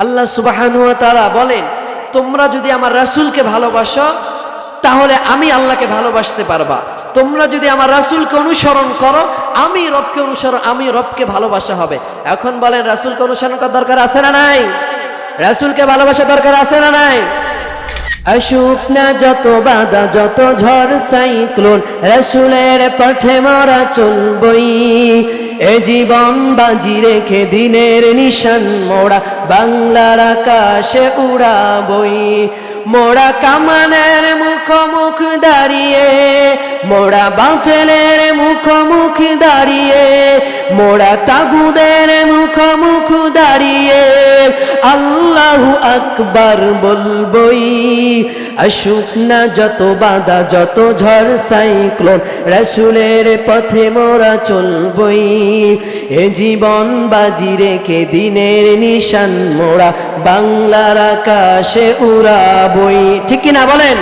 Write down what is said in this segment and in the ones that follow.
আল্লাহ সুবহানাহু ওয়া তাআলা বলেন, তোমরা যদি আমার রাসূলকে ভালোবাসো তাহলে আমি আল্লাহকে ভালোবাসতে পারবা। তোমরা যদি আমার রাসূলকে অনুসরণ করো, আমি রবকে ভালোবাসা হবে। এখন বলেন, রাসূলকে অনুসরণ করার দরকার আছে না নাই? রাসূলকে ভালোবাসা দরকার আছে না নাই? আসুক না যত বাধা, যত ঝড় সাইক্লোন, রাসূলের পথে মোরা চলবই। এ জীবন বাজি রেখে দিনের নিশান মোরা বাংলার আকাশে উড়াবই। মোরা কামানের মুখোমুখ দাঁড়িয়ে, মোরা বাতিলের মুখোমুখ দাঁড়িয়ে, মোরা তাগুদের মুখোমুখ দাঁড়িয়ে আল্লাহু আকবার বলবই। আসুক না যত বাধা, যত ঝড় সাইক্লোন, রাসূলের পথে মোরা চলবই। এ জীবন বাজি রেখে দিনের নিশান মোরা বাংলার আকাশে উড়াবই। ঠিক কিনা বলেন?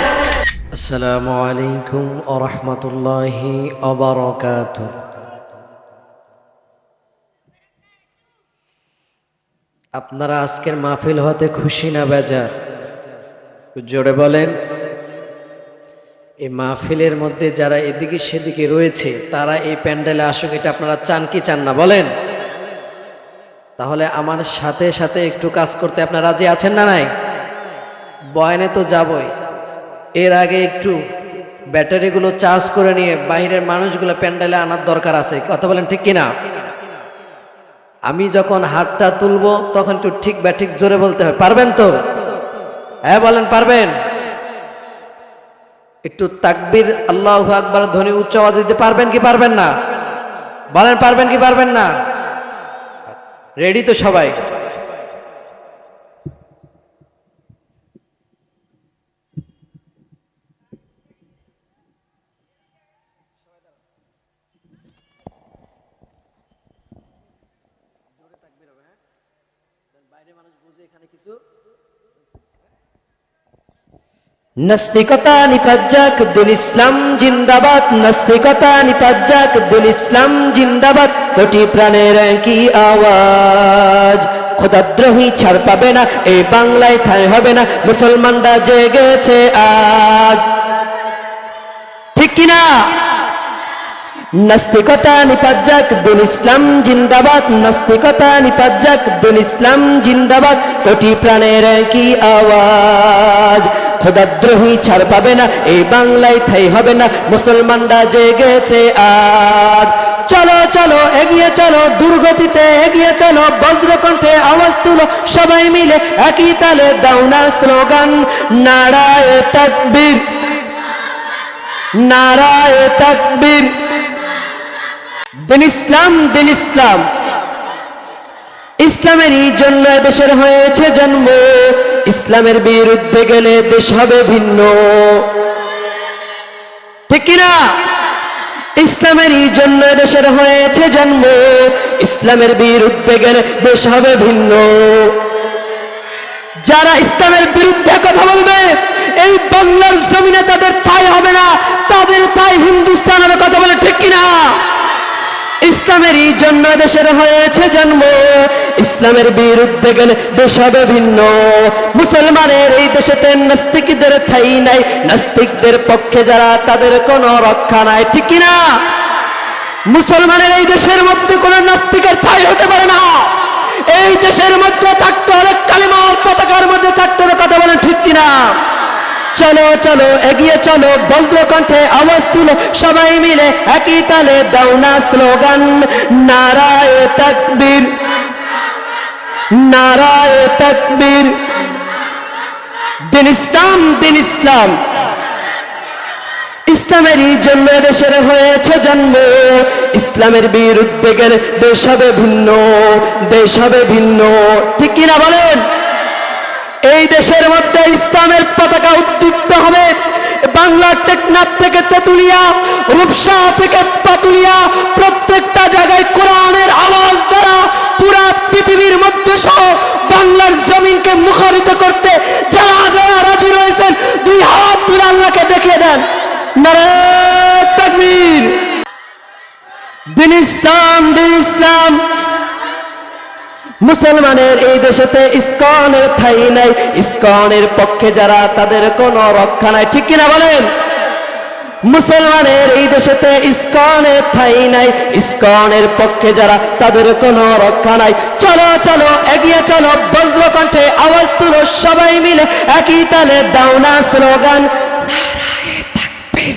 আসসালামু আলাইকুম ওয়া রাহমাতুল্লাহি ওয়া বারাকাতুহু। আপনারা আজকের মাহফিল হতে খুশি না বেজার? জোরে বলেন। এই মাহফিলের মধ্যে যারা এদিকে সেদিকে রয়েছে তারা এই প্যান্ডেলে আসুক, এটা আপনারা চান কি চান না বলেন? তাহলে আমার সাথে সাথে একটু কাজ করতে আপনারা রাজি আছেন না নাই? বয়ানে তো যাবই, এর আগে একটু ব্যাটারিগুলো চার্জ করে নিয়ে বাইরের মানুষগুলো প্যান্ডেলে আনার দরকার আছে। কথা বলেন ঠিক কিনা? আমি যখন হাতটা তুলবো তখন একটু ঠিক ব্যাঠিক জোরে বলতে হবে। পারবেন তো? হ্যাঁ বলেন, পারবেন? একটু তাকবীর আল্লাহু আকবার ধ্বনি উচ্চ আওয়াজে দিতে পারবেন কি পারবেন না? বলেন, পারবেন কি পারবেন না? রেডি তো সবাই? নাস্তিকতা নিপাজ্জাক, দুল ইসলাম জিন্দাবাদ। নাস্তিকতা নিপাজ্জাক, দুল ইসলাম জিন্দাবাদ। কোটি প্রাণের কি আওয়াজ, খোদাদ্রোহী ছাড় পাবে না, এই বাংলায় ঠাঁই হবে না, মুসলমানরা জেগেছে আজ। ঠিক কিনা? নাস্তিকতা নিপাজ্জাক, দুল ইসলাম জিন্দাবাদ। নাস্তিকতা নিপাজ্জাক, দুল ইসলাম জিন্দাবাদ। কোটি প্রাণের কি আওয়াজ, খোদাদ্রোহী ছাড় পাবে না, এই বাংলায় ঠাঁই হবে না, মুসলমানরা জেগেছে আজ। চলো চলো এগিয়ে চলো, দুর্গতিতে এগিয়ে চলো, বজ্রকণ্ঠে আওয়াজ তুলো, সবাই মিলে একই তালে দাও না স্লোগান, নারায়ে তাকবীর, নারায়ে তাকবীর। দিন ইসলাম, দিন ইসলাম, ইসলামেরই জন্য দেশের হয়েছে জন্ম, ইসলামের বিরুদ্ধে গেলে দেশ হবে ভিন্ন। ঠিক কিনা? ইসলামেরই জন্য দেশের হয়েছে জন্ম, ইসলামের বিরুদ্ধে গেলে দেশ হবে ভিন্ন। যারা ইসলামের বিরুদ্ধে কথা বলবে এই বাংলার জমিনে তাদের ঠাঁই হবে না, তাদের ঠাঁই হিন্দুস্তান হবে। কথা বলে ঠিক কিনা? ইসলামেরই জন্য দেশের হয়েছে জন্ম, ইসলামের বিরুদ্ধে গেলে দেশ হবে ভিন্ন। মুসলমানের এই দেশেতে নাস্তিকদের ঠাঁই নাই, নাস্তিকদের পক্ষে যারা তাদের কোনো রক্ষা নাই। ঠিক কিনা? মুসলমানের এই দেশের মধ্যে কোনো নাস্তিকের ঠাঁই হতে পারে না। এই দেশের মধ্যে থাকতে হলে কালিমার পতাকার মধ্যে থাকতে হবে। কথা বলেন ঠিক কিনা? চলো চলো এগিয়ে চলো, বজ্রকণ্ঠে আওয়াজ তুলো, সবাই মিলে একই তালে দাও না স্লোগান, নারায়ে তাকবীর, নারায়ে তাকবীর। দিন ইসলাম, দিন ইসলাম, ইসলামেরই জন্য দেশের হয়েছে জন্ম, ইসলামের বিরুদ্ধে গেলে দেশ হবে ভিন্ন, দেশ হবে ভিন্ন। ঠিক কিনা বলেন? এই দেশের মধ্যে ইসলামের পতাকা উদ্দীপ্ত হবে। বাংলার টেকনাফ থেকে তেতুলিয়া, রূপসা থেকে পাতুলিয়া, প্রত্যেকটা জায়গায় কোরআনের আওয়াজ দ্বারা পুরা পৃথিবীর মধ্যে সহ বাংলার জমিনকে মুখরিত করতে যারা যারা রাজি রয়েছেন, দুই হাত তুলে আল্লাহকে দেখিয়ে দেন, নারায়ে তাকবীর। দিন ইসলাম, দিন ইসলাম, মুসলমানের এই দেশেতে ইসকনের ঠাঁই নাই, ইসকনের পক্ষে যারা তাদের কোনো রক্ষা নাই, ঠিক কিনা বলেন? মুসলমানের এই দেশেতে ইসকনের ঠাঁই নাই, ইসকনের পক্ষে যারা তাদের কোনো রক্ষা নাই। চলো চলো এগিয়ে চলো, বজ্রকণ্ঠে আওয়াজ তুলো সবাই মিলে, একই তালে দাও না স্লোগান, নারায়ে তাকবীর,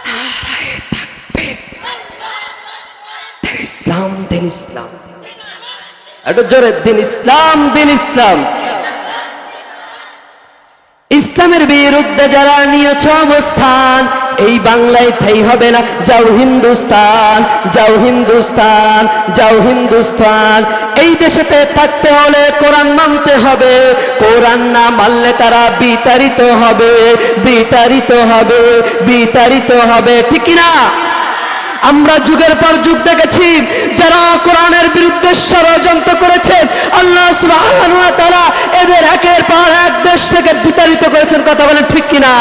নারায়ে তাকবীর, দিন ইসলাম, দিন ইসলাম, একটু জোরে, দিন ইসলাম, দিন ইসলাম। ইসলামের বিরুদ্ধে যারা নিয়েছ অবস্থান, এই বাংলায় ঠাঁই হবে না, যাও হিন্দুস্তান, যাও হিন্দুস্তান, যাও হিন্দুস্তান। এই দেশেতে থাকতে হলে কোরআন মানতে হবে, কোরআন না মানলে তারা বিতাড়িত হবে, বিতাড়িত হবে, বিতাড়িত হবে, ঠিক কিনা? আমরা যুগের পর যুগ দেখেছি যারা কোরআনের বিরুদ্ধে ষড়যন্ত্র করেছে, আল্লাহ সুবহানাহু ওয়া তাআলা এদের একের পর এক দেশ থেকে বিতাড়িত করেছেন, কথা বলেন ঠিক কিনা?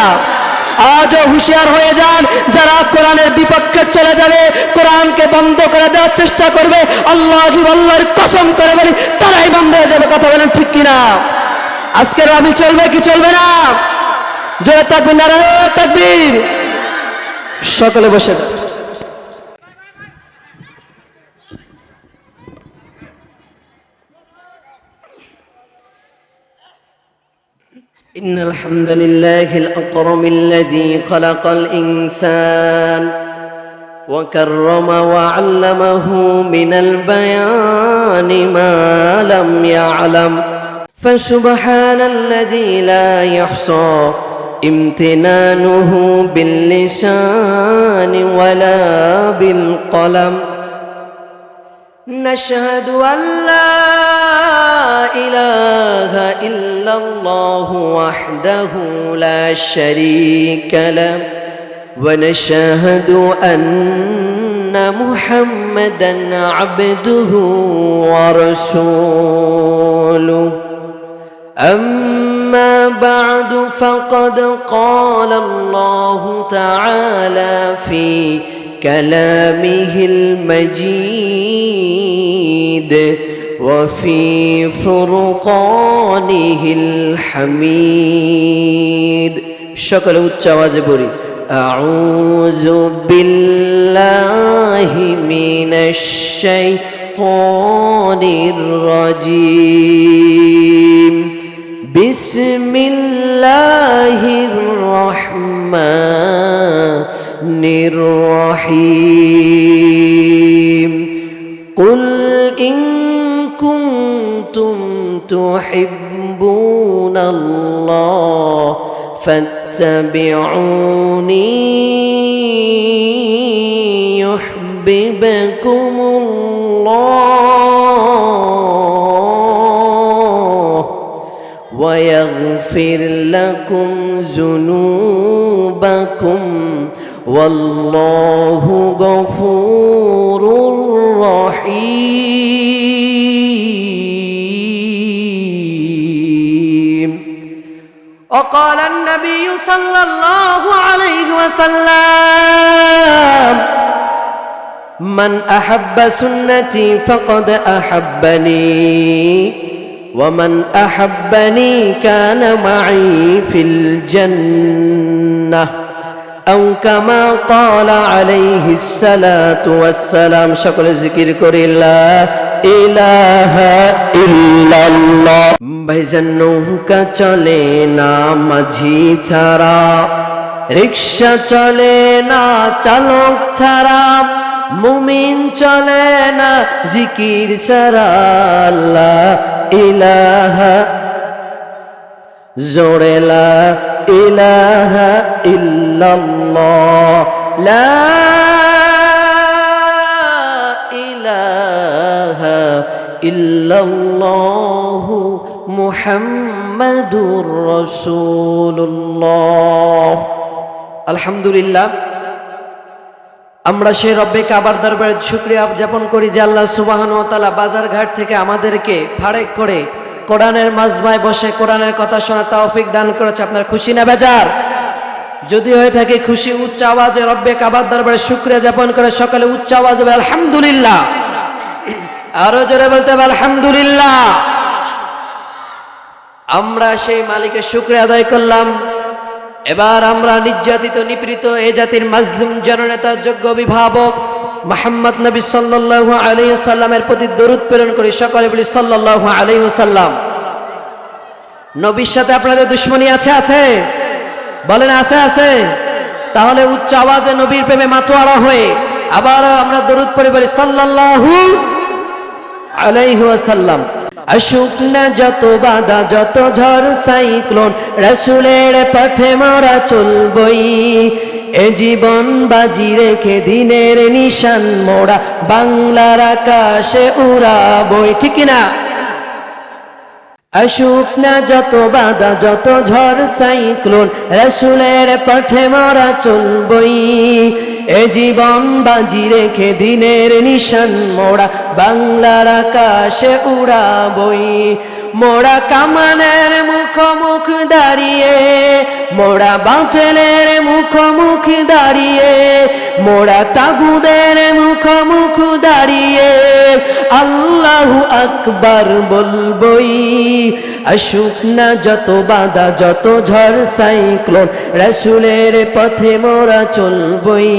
আজও হুঁশিয়ার হয়ে যান, যারা কোরআনের বিপক্ষে চলে যাবে, কোরআনকে বন্ধ করে দেওয়ার চেষ্টা করবে, আল্লাহর কসম করে বলি তারাই বন্ধ হয়ে যাবে, কথা বলেন ঠিক কিনা? আজকের আমি চলবে কি চলবে না? জয় তাকবীর, নারায়ে তাকবীর। সকলে বসে যান। إن الحمد لله الأكرم الذي خلق الإنسان وكرم وعلمه من البيان ما لم يعلم فسبحان الذي لا يحصى امتنانه باللسان ولا بالقلم نشهد أن لا إله إلا الله وحده لا شريك له ونشهد أن محمدا عبده ورسوله أما بعد فقد قال الله تعالى في كلامه المجيد وفي فرقانه الحميد شكل উচ্চাওয়াজ বলি أعوذ بالله من الشيطان الرجيم بسم الله الرحمن الرحيم قل إن كنتم تحبون الله فاتبعوني يحببكم الله ويغفر لكم ذنوبكم والله غفور رحيم وقال النبي صلى الله عليه وسلم من أحب سنتي فقد أحبني ومن أحبني كان معي في الجنة أو كما قال عليه الصلاة والسلام شكر الذكر كري لا إله إلا الله ভাইজান নৌকা চলে না মাঝি ছাড়া রিকশা চলে না চালক ছাড়া মুমিন চলে না জিকির ছাড়া লা ইলাহা জোরে লা ইলাহা ইল্লাল্লাহ লা ইলাহা ইল্লাল্লাহ মুহাম্মাদুর রাসূলুল্লাহ। আলহামদুলিল্লাহ, আমরা সেই রব্বে কাবার দরবারে শুকরিয়া জ্ঞাপন করি যে আল্লাহ সুবহানাহু ওয়া তাআলা বাজার ঘাট থেকে আমাদেরকে ফারেক করে কোরআনের মাজমায় বসে কোরআনের কথা শোনার তৌফিক দান করেছে। আপনার খুশি না বেজার? যদি হয়ে থাকে খুশি, উচ্চ আওয়াজে রব্বে কাবার দরবারে শুকরিয়া জ্ঞাপন করে সকালে উচ্চ আওয়াজে আলহামদুলিল্লাহ। আরো জোরে বলতে হবে আলহামদুলিল্লাহ। আমরা সেই মালিকের শুকরিয়া আদায় করলাম। এবার আমরা নির্যাতিত নিপীড়িত এ জাতির মাজলুম জননেতা যোগ্য অভিভাবক মুহাম্মদ নবী সাল্লাল্লাহু আলাইহি ওয়াসাল্লামের প্রতি দরুদ প্রেরণ করি। সকলে বলি সাল্লাল্লাহু আলাইহি ওয়াসাল্লাম। নবীর সাথে আপনাদের দুশমনী আছে? আছে বলেন, আছে আছে। তাহলে উচ্চ আওয়াজে নবীর প্রেমে মাতোয়ারা হয়ে আবার আমরা দরুদ পড়ে বলি সাল্লাল্লাহু আলাইহি ওয়াসাল্লাম। আসুক না যত বাধা যত ঝড় সাইক্লোন, রাসূলের পথে মোরা চলবই। এ জীবন বাজি রেখে দিনের নিশান মোরা বাংলার আকাশে উড়াবই। ঠিক কিনা? আসুক না যত বাধা যত ঝড় সাইক্লোন, রাসূলের পথে মোরা চলবই। এ জীবন বাজি রেখে দিনের নিশান মোরা বাংলার আকাশে উড়াবই। মোরা কামানের মুখোমুখ দাঁড়িয়ে, মোরা বাতিলের মুখোমুখ দাঁড়িয়ে, মোরা তাগুদের মুখোমুখ দাঁড়িয়ে আল্লাহু আকবার বলবই। আসুক না যত বাধা যত ঝড় সাইক্লোন, রাসূলের পথে মোরা চলবই।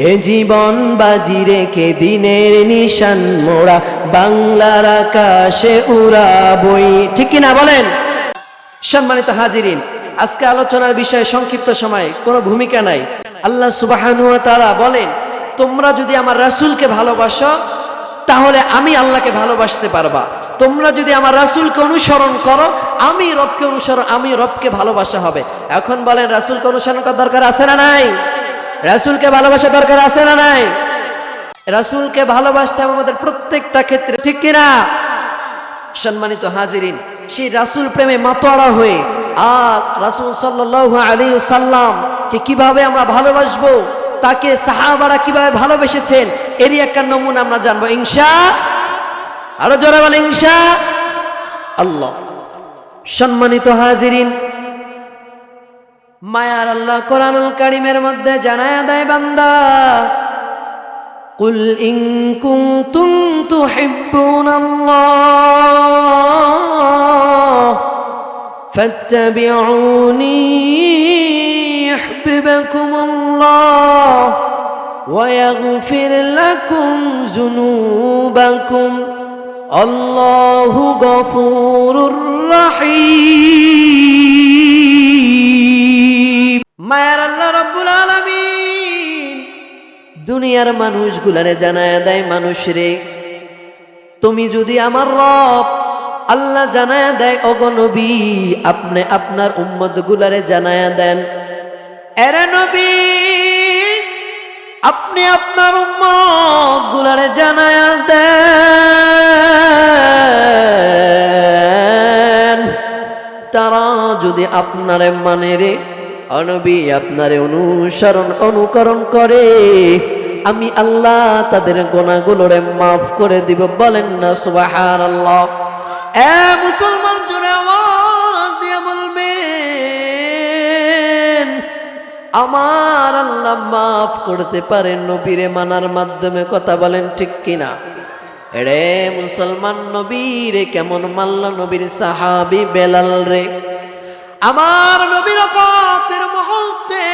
এ জীবন বাজি রেখে দিনের নিশান মোরা বাংলার আকাশে উড়াবই। ঠিক কিনা বলেন? সম্মানিত হাজিরিন, আজকে আলোচনার বিষয়ে সংক্ষিপ্ত সময়, কোনো ভূমিকা নাই। আল্লাহ সুবহানাহু ওয়া তাআলা বলেন, তোমরা যদি আমার রাসূলকে ভালোবাসো তাহলে আমি আল্লাহকে ভালোবাসতে পারবা। তোমরা যদি আমার রাসূলকে অনুসরণ করো আমি রবকে ভালোবাসা হবে। এখন বলেন, রাসূলকে অনুসরণ করার দরকার আছে না নাই? রাসূলকে ভালোবাসা দরকার আছে না নাই? রাসূলকে ভালোবাসতে হবে আমাদের প্রত্যেকটা ক্ষেত্রে। ঠিক কিনা? সম্মানিত হাজিরিন, সেই রাসূল প্রেমে মাতোয়ারা হয়ে আর রাসূল সাল্লাল্লাহু আলাইহি ওয়াসাল্লাম কে কিভাবে আমরা ভালোবাসবো, তাকে সাহাবারা কিভাবে ভালোবেসেছেন, এরই একটা নমুনা আমরা জানবো ইনশাআল্লাহ। আরো জোরে বলেন ইনশাআল্লাহ। সম্মানিত হাজিরিন, মায়ার আল্লাহ কোরআনুল কারীমের মধ্যে জানায়া দেয়, বান্দা কুল ইন কুনতুম তুহিব্বুনাল্লাহ ফাত্তাবিউনি ইউহিব্বুকুমুল্লাহ ওয়া ইয়াগফির লাকুম যুনুবাকুম আল্লাহু গফুরুর রহিম। মায়ার আল্লাহ রাব্বুল আলামিন দুনিয়ার মানুষগুলারে জানায়া দেয়, মানুষরে তুমি যদি আমার রব আল্লাহ জানায়া দেয়, ওগো নবী আপনি আপনার উম্মত গুলারে জানায়া দেন, এরে নবী আপনি আপনার উম্মত গুলারে জানায়া দেন, তারা যদি আপনারে মানে রে নবী আপনারে অনুকরণ করে, আমি আল্লাহ তাদের গুনাহগুলোরে মাফ করে দিব। বলেন না সুবহানাল্লাহ। এ মুসলমান, জোরে আওয়াজ দিয়ে বলবেন, আমার আল্লাহ মাফ করতে পারেন নবীরে মানার মাধ্যমে। কথা বলেন ঠিক কিনা? এরে মুসলমান, নবীরে কেমন মানল? নবীর সাহাবী বেলাল রে আমার নবীর ওফাতের মুহূর্তে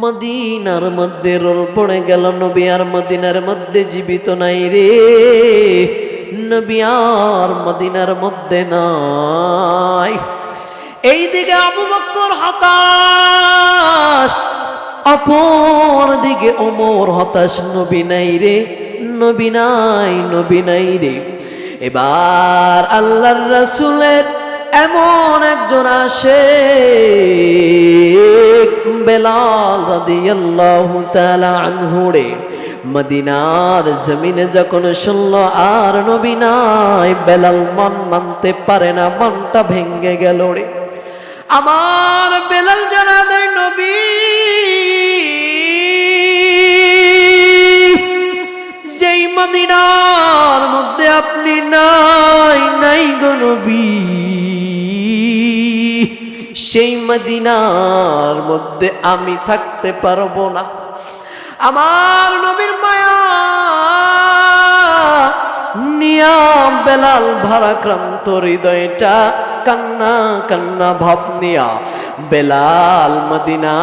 মদিনার মধ্যে রোল পড়ে গেল, নবী আর মদিনার মধ্যে জীবিত নাই রে। নবী আর মদিনার মধ্যে নাই। এইদিকে আবু বকর হতাশ, অপর দিকে ওমর হতাশ, নবী নাই রে, নবী নাই, নবী নাই রে। এবার আল্লাহর রাসূলের এমন একজন আসে, বেলাল রাদিয়াল্লাহু তাআলা আনহু রে। মদিনার জমিনে যখন শুনল আর নবী নাই, বেলাল মন মানতে পারে না, মনটা ভেঙে গেল রে। আমার বেলাল জানা দেয়, নবী যেই মদিনার মধ্যে আপনি নাই গো নবী, সেই মদিনার মধ্যে আমি থাকতে পারবো না। আমার নবীর মায়া নিয়াম বেলাল ভারাক্রান্ত হৃদয়টা কান্না কান্না ভাব নিয়া বেলাল মদিনা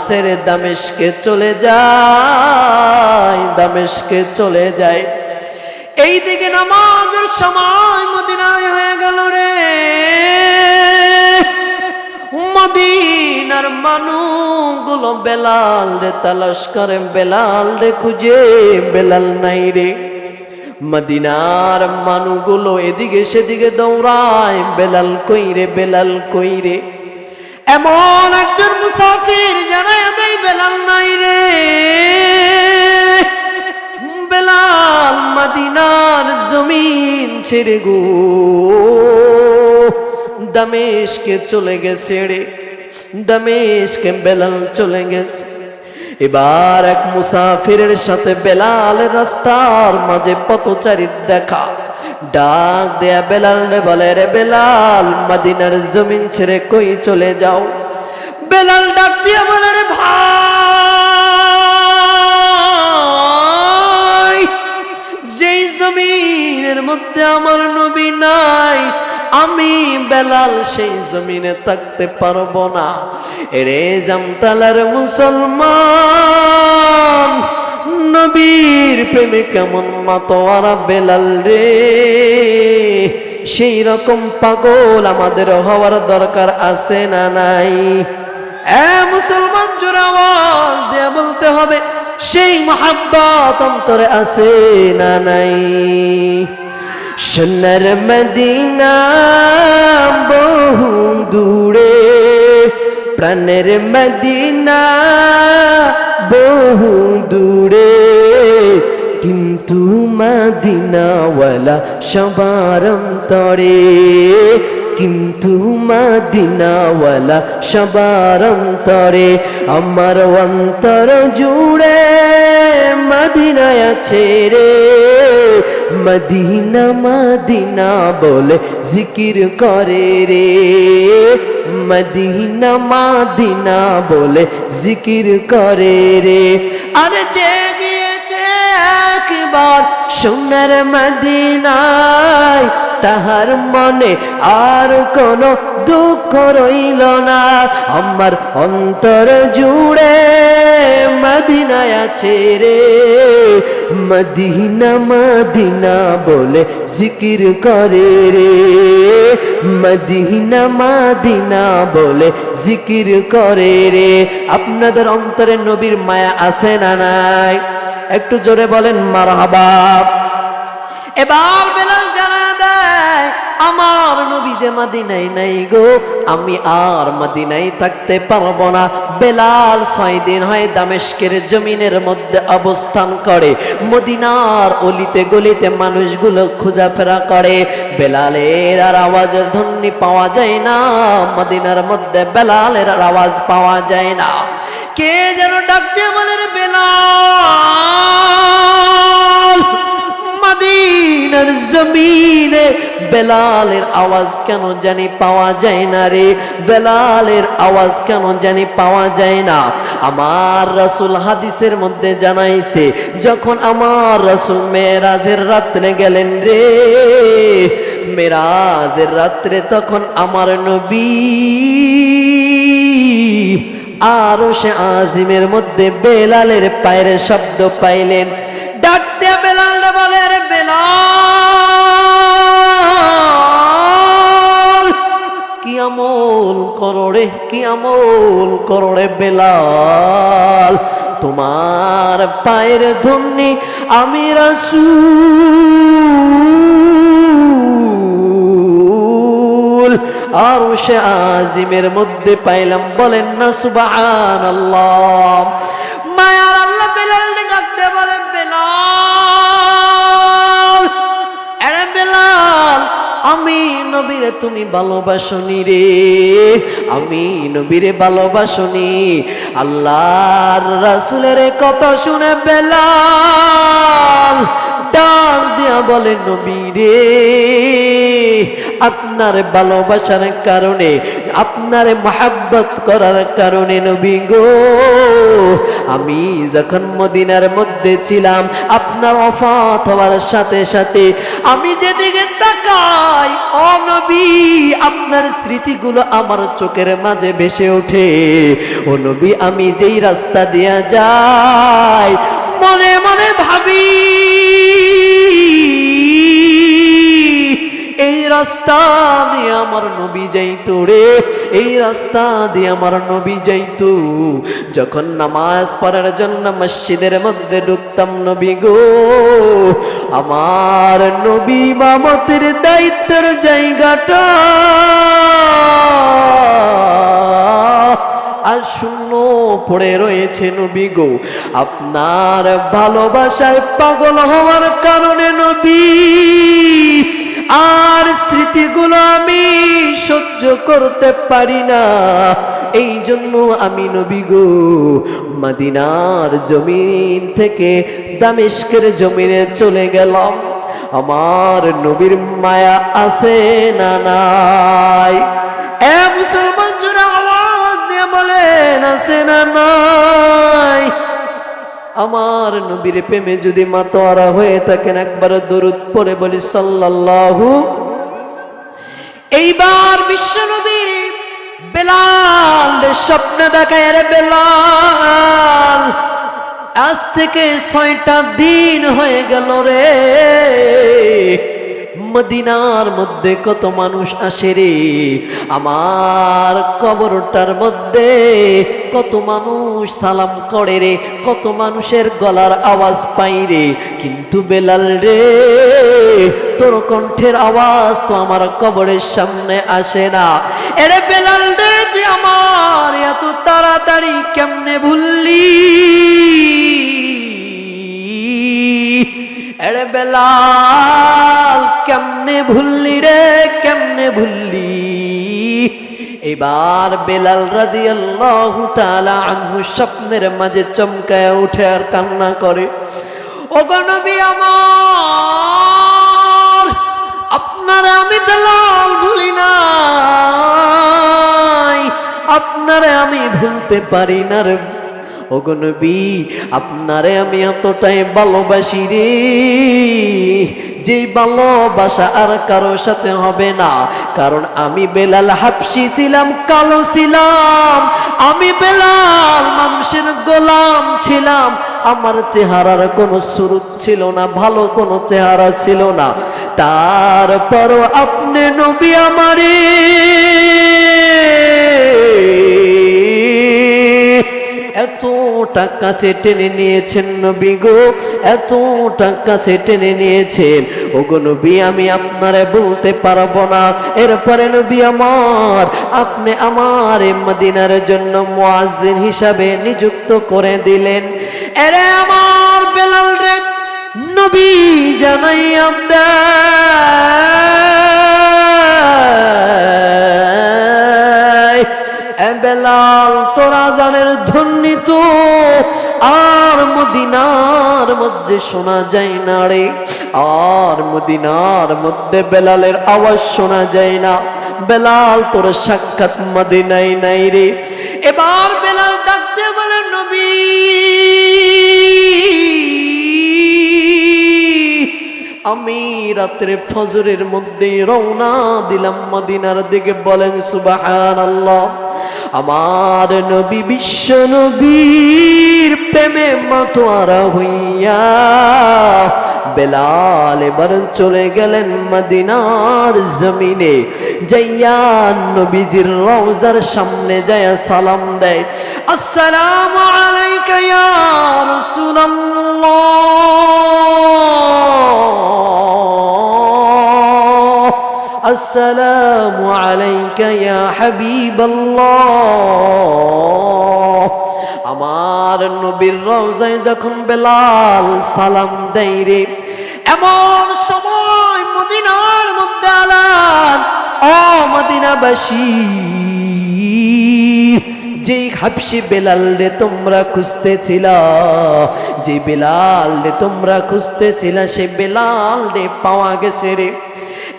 ছেড়ে দামেস্কে চলে যায়, দামেস্কে চলে যায়। এইদিকে নামাজের সময় মদিনায় হয়ে গেল রে। মদিনার মানুষগুলো বেলাল রে তালাশ করে, বেলাল রে খুঁজে, বেলাল নাই রে। মদিনার মানুষগুলো এদিকে সেদিকে দৌড়ায়, বেলাল কই রে, বেলাল কই রে। এমন একজন মুসাফির জানায় দেয় বেলাল নাই রে। বেলাল মদিনার জমিন ছেড়ে গো দামেস্কে চলে গেছে রে, দামেস্কে বেলাল চলে গেছে। এবার এক মুসাফিরের সাথে বেলালের রাস্তার মাঝে পথচারীর দেখা। ডাক দেয়া বেলাল রে বলে, রে বেলাল মদিনার জমিন ছেড়ে কই চলে যাও? বেলাল ডাক দিয়া বলে, রে ভাই, যেই জমিনের মধ্যে আমার নবী নাই, আমি বেলাল সেই জমিনে থাকতে পারবো না। এরে জামতালার মুসলমান, নবীর প্রেমে কেমন মাতোয়ারা বেলাল রে। সেই রকম পাগল আমাদের হওয়ার দরকার আছে না নাই? মুসলমান জোরে আওয়াজ দিয়ে বলতে হবে, সেই মহাব্বত অন্তরে আছে না নাই? সোনার মদিনা বহু দূরে, প্রাণের মদিনা বহু দূরে, কিন্তু মদিনাওয়ালা সবার অন্তরে, কিন্তু মদিনাওয়ালা সবার অন্তরে। আমার অন্তর জুড়ে মদিনায় আছে রে, মদিনা মদিনা বলে জিকির করে রে, মদিনা মদিনা বলে জিকির করে রে। আরে যে গিয়েছে একবার সোনার মদিনায়, তাহার মনে আর কোনো দুঃখ রইল না। আমার অন্তর জুড়ে মদিনায় আছে রে, মদিনা মদিনা বলে জিকির করে রে, মদিনা মদিনা বলে জিকির করে রে। আপনাদের অন্তরে নবীর মায়া আছে না নাই? একটু জোরে বলেন মারহাবা। এবার বেলাল জানা দেয়, আমার নবী যে মদিনায় নাই গো, আমি আর মদিনায় থাকতে পারবো না। বেলাল 6 দিন হয় দামেস্কের জমিনের মধ্যে অবস্থান করে, মদিনার অলিতে গলিতে মানুষগুলো খোঁজাফেরা করে। বেলালের আর আওয়াজের ধ্বনি পাওয়া যায় না, মদিনার মধ্যে বেলালের আর আওয়াজ পাওয়া যায় না। কে যেন ডাক দিয়ে বলে, রে বেলাল, মদিনার জমিনে বেলালের আওয়াজ কেন জানি পাওয়া যায় না রে, বেলালের আওয়াজ কেন জানি পাওয়া যায় না। আমার রাসূল হাদিসের মধ্যে জানাইছে, যখন আমার রাসূল মেরাজের রাত্রে গেলেন রে, মেরাজের রাত্রে তখন আমার নবী আরশে আজিমের মধ্যে বেলালের পায়ের শব্দ পাইলেন। ডাকতে বেলাল বলে, রে বেলাল, কি আমল করো রে, কি আমল করো রে বেলাল, তোমার পায়ের ধ্বনি আমি রাসূল আরশে আজিমের মধ্যে পাইলাম। বলেন না সুবহানাল্লাহ। মায়ার আল্লাহ বেলাল ডাকতে বলে, বেলাল, আরে বেলাল, আমি নবীরে তুমি ভালোবাসনি রে, আমি নবীরে ভালোবাসনি। আল্লাহর রাসূলের কথা শুনে বেলাল ডাক দিয়া বলে নবী রে, আপনার ভালোবাসার কারণে, আপনার মহব্বত করার কারণে নবী গো, আমি যখন মদিনার মধ্যে ছিলাম, আপনার ওফাত হওয়ার সাথে সাথে আমি যেদিকে তাকাই, ও নবী, আপনার স্মৃতিগুলো আমার চোখের মাঝে ভেসে ওঠে। ও নবী, আমি যেই রাস্তা দিয়া যাই, মনে মনে ভাবি এই রাস্তা দিয়ে আমার নবী যাইতো রে, এই রাস্তা দিয়ে আমার নবী যাইতো। যখন নামাজ পড়ার জন্য মসজিদের মধ্যে ঢুকতাম নবী গো, আমার নবী ইমামতের দায়িত্বের জায়গাটা আর শূন্য পড়ে রয়েছে নবী গো। আপনার ভালোবাসায় পাগল হওয়ার কারণে নবী, আর স্মৃতিগুলো আমি সহ্য করতে পারি না, এই জন্য আমি নবী গো মদিনার জমিন থেকে দামেস্কের জমিনে চলে গেলাম। আমার নবীর মায়া আছে না নাই? এ মুসলমান জোরে আওয়াজ দিয়ে বলেন, আছে না নাই? আমার নবীর প্রেমে যদি মাতোয়ারা হয়ে থাকেন, একবার দরুদ পড়ে বলি সাল্লাল্লাহু। এইবার বিশ্ব নবী বেলাল স্বপ্নে দেখায়, রে বেলাল, আজ থেকে 6টা দিন হয়ে গেল রে, মদিনার মধ্যে কত মানুষ আসে রে, আমার কবরটার মধ্যে কত মানুষ সালাম করে রে, কত মানুষের গলার আওয়াজ পাই রে, কিন্তু বেলাল রে, তোর কণ্ঠের আওয়াজ তো আমার কবরের সামনে আসে না। এরে বেলাল রে, যে আমার এত তাড়াতাড়ি কেমনে ভুললি? এরে বেলাল, কেমনে ভুললি রে, কেমনে ভুললি? এবার বেলাল রাদিয়াল্লাহু তাআলা আনহু স্বপ্নের মাঝে চমকায় উঠে আর কান্না করে, ওগো নবী আমার, আপনারে আমি বেলাল ভুলি নাই, আপনারে আমি ভুলতে পারি না রে। ওগো নবী, আপনারে আমি এতটাই ভালোবাসি রে, যেই ভালোবাসা আর কারো সাথে হবে না। কারণ আমি বেলাল হাবশি ছিলাম, কালো ছিলাম, আমি বেলাল মানুষের গোলাম ছিলাম, আমার চেহারার কোনো সুরত ছিল না, ভালো কোনো চেহারা ছিল না, তারপরও আপনি নবী আমারে এতটা কাছে টেনে নিয়েছেন নবী গো, এতটা কাছে টেনে নিয়েছেন। ওগো নবী, আমি আপনারে বলতে পারবো না। এরপরে নবী আমার, আপনি আমার মদিনার জন্য মুয়াজ্জিন হিসাবে নিযুক্ত করে দিলেন। এরে আমার বেলাল রে, নবী জানাইয়া দেয়, এ বেলাল, তোরা জানের ধ্বনি তো আর মদিনার মধ্যে শোনা যায় না রে, আর মদিনার মধ্যে বেলালের আওয়াজ শোনা যায় না। বেলাল, তোর সাক্ষাৎ মদিনায় নাই রে। এবার বেলাল ডাকতে বলে, নবী আমি রাত্রে ফজরের মধ্যে রওনা দিলাম মদিনার দিকে। বলেন সুবহানাল্লাহ। আমার নবী বিশ্ব নবীর প্রেমে মাতোয়ারা হইয়া বেলাল এবার চলে গেলেন মদিনার জমিনে, যাইয়া নবীজির রওজার সামনে যায় সালাম দেয়, আসসালামু আলাইকা ইয়া রাসূলুল্লাহ, আসসালামু আলাইকা ইয়া হাবিবাল্লাহ। আমার নবীর রওজায় যখন বেলাল সালাম দেয় রে, এমন সময় মদিনার মধ্যে আলান, ও মদিনাবাসী, যেই হাবশি বেলাল রে তোমরা খুঁজতেছিলা, যে বেলাল রে তোমরা খুঁজতেছিলা, সে বেলাল রে পাওয়া গেছে রে।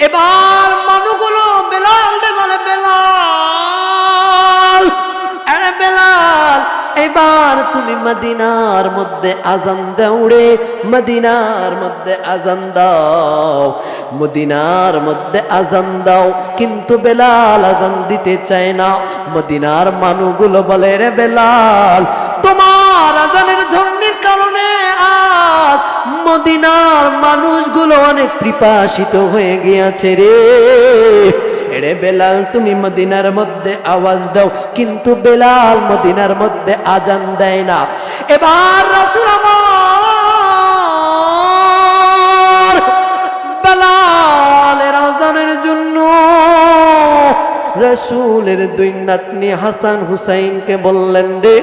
এবার মানুষগুলো বেলাল রে বলে, বেলাল, আরে বেলাল, এবার তুমি মদিনার মধ্যে আজান দাও রে, মদিনার মধ্যে আজান দাও, মদিনার মধ্যে আজান দাও। কিন্তু বেলাল আজান দিতে চায় না। মদিনার মানুষগুলো বলে, রে বেলাল, তোমার আজানের ধ্বনির কারণে আজ মদিনার মানুষগুলো অনেক পিপাসিত হয়ে গিয়েছে রে। রে বেলাল, তুমি মদিনার মধ্যে আওয়াজ দাও। কিন্তু বেলাল মদিনার মধ্যে আজান দেয় না। এবার রাসূল আমার বেলালের আজানের জন্য রাসূলের দুই নাতনি হাসান হুসাইনকে বললেন, রে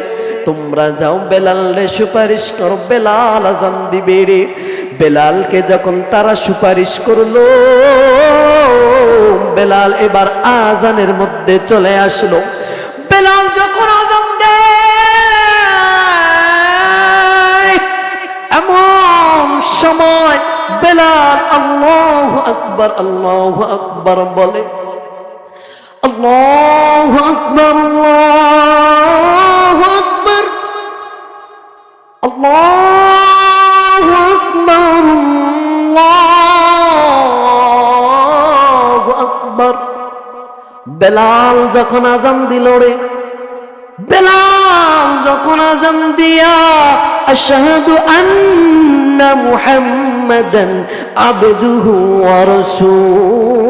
তোমরা যাও বেলাল রে সুপারিশ করো, বেলাল আজান দিবে রে। বেলালকে যখন তারা সুপারিশ করলো, বেলাল এবার আজানের মধ্যে চলে আসলো। বেলাল যখন আজান দেয়, এমন সময় বেলাল আল্লাহু আকবার, আল্লাহু আকবার বলে। আল্লাহু আকবার, আল্লাহু আকবার, আল্লাহু আকবার, আল্লাহু আকবার। বেলাল যখন আজান দিল রে, বেলাল যখন আজান দিয়া আশহাদু আন্না মুহাম্মাদান আবদুহু ওয়া রাসূলুহু